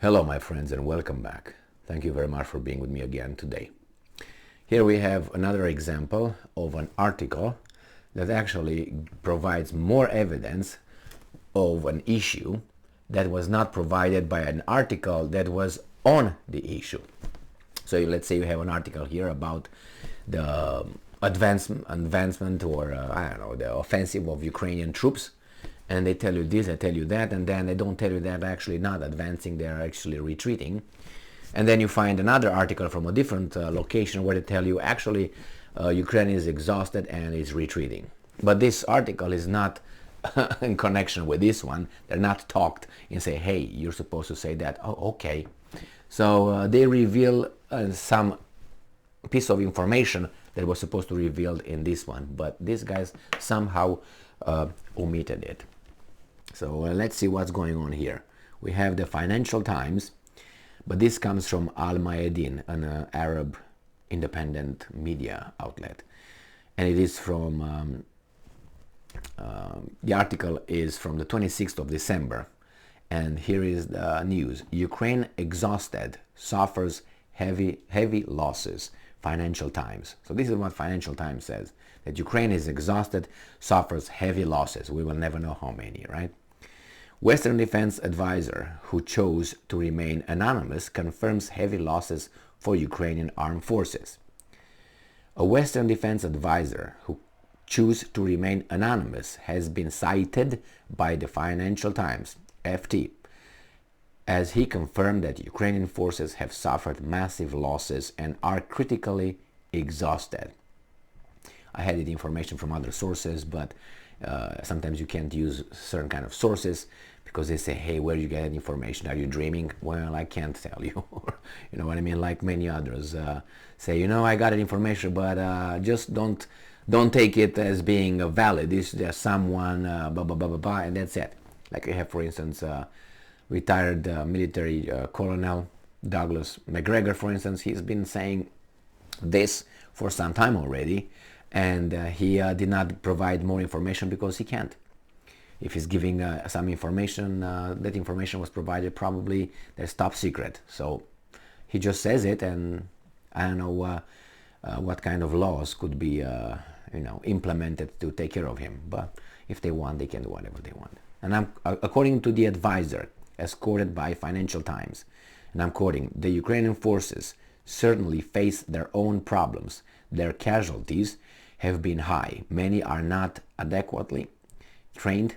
Hello my friends and welcome back. Thank you very much for being with me again today. Here we have another example of an article that actually provides more evidence of an issue that was not provided by an article that was on the issue. So let's say you have an article here about the advancement or I don't know, the offensive of Ukrainian troops, and they tell you this, they tell you that, and then they don't tell you that they're actually not advancing, they're actually retreating. And then you find another article from a different location where they tell you actually Ukraine is exhausted and is retreating. But this article is not in connection with this one. They're not talked and say, hey, you're supposed to say that. Oh, okay. So they reveal some piece of information that was supposed to be revealed in this one, but these guys somehow omitted it. So let's see what's going on here. We have the Financial Times, but this comes from Al Mayadeen, an Arab independent media outlet, and it is from the article is from the 26th of December, and here is the news. Ukraine exhausted, suffers heavy losses. Financial Times. So this is what Financial Times says, that Ukraine is exhausted, suffers heavy losses. We will never know how many, right? Western Defense Advisor, who chose to remain anonymous, confirms heavy losses for Ukrainian armed forces. A Western Defense Advisor who chose to remain anonymous has been cited by the Financial Times, FT, as he confirmed that Ukrainian forces have suffered massive losses and are critically exhausted. I had the information from other sources, but sometimes you can't use certain kind of sources because they say, hey, where you get that information? Are you dreaming? Well, I can't tell you. You know what I mean? Like many others say, you know, I got that information, but just don't take it as being valid. This is just someone, blah, blah, blah, blah, blah, and that's it. Like you have, for instance, retired military colonel Douglas McGregor, for instance. He's been saying this for some time already, and he did not provide more information because he can't. If he's giving some information, that information was provided, probably that's top secret. So he just says it, and I don't know what kind of laws could be implemented to take care of him. But if they want, they can do whatever they want. And according to the advisor, as quoted by Financial Times, and I'm quoting, the Ukrainian forces certainly face their own problems. Their casualties have been high. Many are not adequately trained.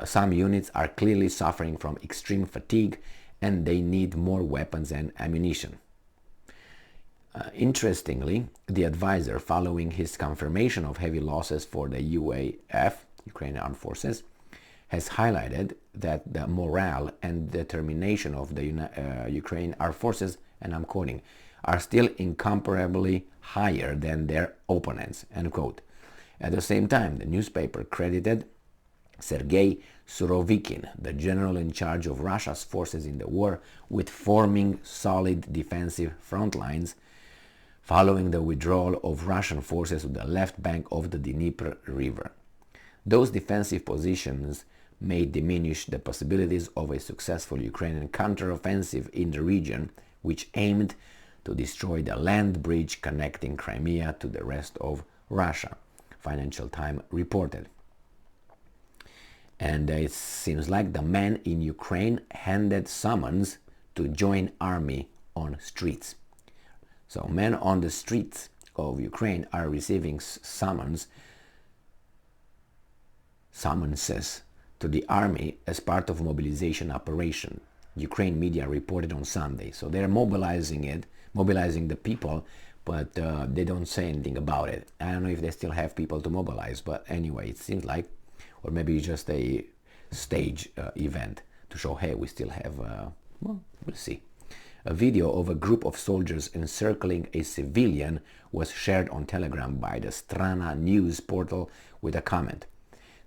Some units are clearly suffering from extreme fatigue, and they need more weapons and ammunition. Interestingly, the advisor, following his confirmation of heavy losses for the UAF, Ukrainian Armed Forces, has highlighted that the morale and determination of the Ukrainian Armed Forces, and I'm quoting, are still incomparably higher than their opponents, end quote. At the same time, the newspaper credited Sergei Surovikin, the general in charge of Russia's forces in the war, with forming solid defensive front lines following the withdrawal of Russian forces to the left bank of the Dnieper River. Those defensive positions may diminish the possibilities of a successful Ukrainian counteroffensive in the region, which aimed to destroy the land bridge connecting Crimea to the rest of Russia, Financial Times reported. And it seems like the men in Ukraine handed summons to join army on streets. So men on the streets of Ukraine are receiving summonses to the army as part of mobilization operation. Ukraine media reported on Sunday. So they're mobilizing the people, but they don't say anything about it. I don't know if they still have people to mobilize, but anyway, it seems like, or maybe just a stage event to show, hey, we still have, well, we'll see. A video of a group of soldiers encircling a civilian was shared on Telegram by the Strana news portal with a comment.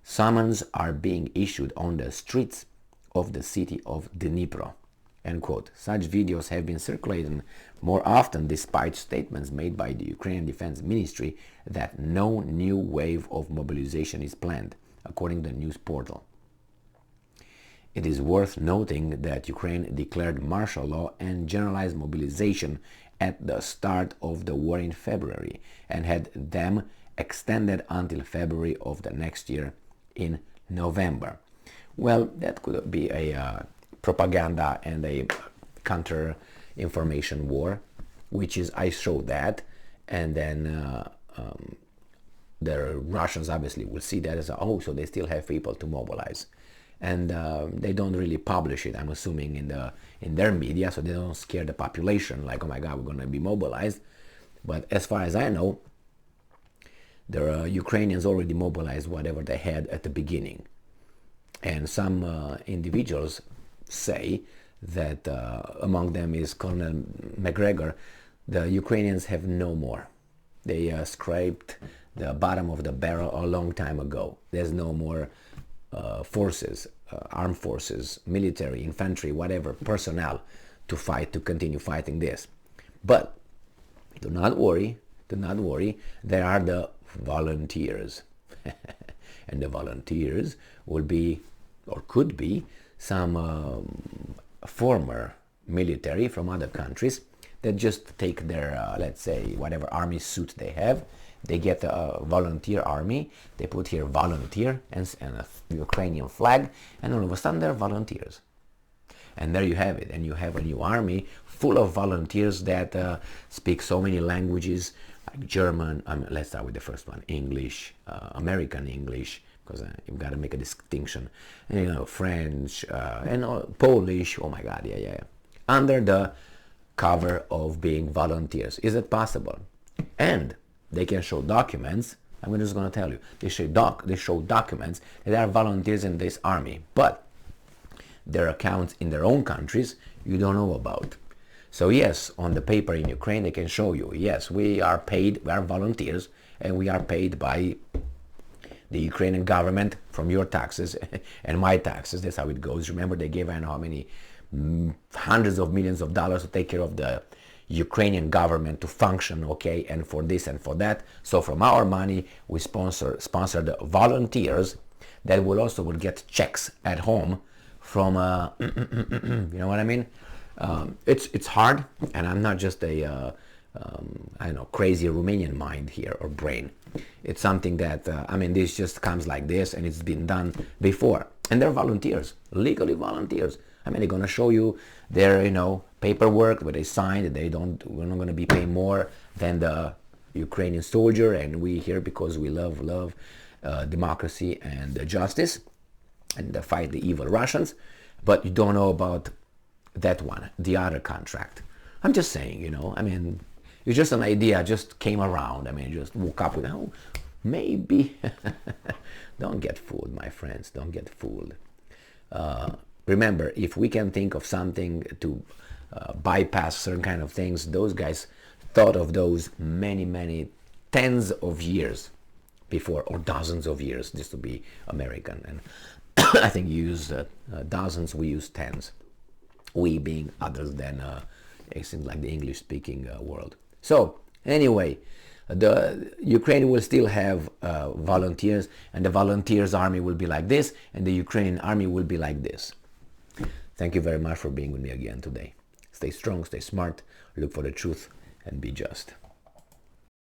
Summons are being issued on the streets of the city of Dnipro, end quote. Such videos have been circulating more often despite statements made by the Ukrainian Defense Ministry that no new wave of mobilization is planned, according to the news portal. It is worth noting that Ukraine declared martial law and generalized mobilization at the start of the war in February and had them extended until February of the next year in November. Well, that could be a propaganda and a counter information war, which is I show that, and then the Russians obviously will see that as oh, so they still have people to mobilize, and they don't really publish it, I'm assuming, in their media, so they don't scare the population like, oh my God, we're going to be mobilized. But as far as I know, the Ukrainians already mobilized whatever they had at the beginning. And some individuals say that among them is Colonel McGregor, the Ukrainians have no more. They scraped the bottom of the barrel a long time ago. There's no more forces, armed forces, military, infantry, whatever, personnel to fight, to continue fighting this. But do not worry, there are the volunteers. And the volunteers will be, or could be, some former military from other countries that just take their, let's say, whatever army suit they have. They get a volunteer army, they put here volunteer and a Ukrainian flag, and all of a sudden they're volunteers. And there you have it, and you have a new army full of volunteers that speak so many languages, like German, let's start with the first one, English, American English, because you've got to make a distinction, and, French, and Polish, oh my God, yeah, under the cover of being volunteers. Is it possible? And they can show documents. I'm just going to tell you, they show documents that are volunteers in this army, but their accounts in their own countries you don't know about. So yes, on the paper in Ukraine they can show you, yes, we are paid, we are volunteers, and we are paid by the Ukrainian government from your taxes and my taxes. That's how it goes. Remember, they gave, I don't know how many hundreds of millions of dollars to take care of the Ukrainian government to function, okay, and for this and for that. So from our money, we sponsor the volunteers that will get checks at home from, you know what I mean? It's hard, and I'm not just a, I don't know, crazy Romanian mind here or brain. It's something that, this just comes like this, and it's been done before. And they're volunteers, legally volunteers. They're going to show you their, paperwork where they signed that we're not going to be paying more than the Ukrainian soldier, and we here because we love democracy and justice, and fight the evil Russians. But you don't know about that one, the other contract. I'm just saying, it's just an idea, just came around. Just woke up with, oh, maybe. Don't get fooled, my friends. Don't get fooled. Remember, if we can think of something to bypass certain kind of things, those guys thought of those many tens of years before, or dozens of years, just to be American. And I think you use dozens, we use tens. We being others than it seems like the English-speaking world. So anyway, the Ukraine will still have volunteers, and the volunteers army will be like this, and the Ukrainian army will be like this. Thank you very much for being with me again today. Stay strong, stay smart, look for the truth, and be just.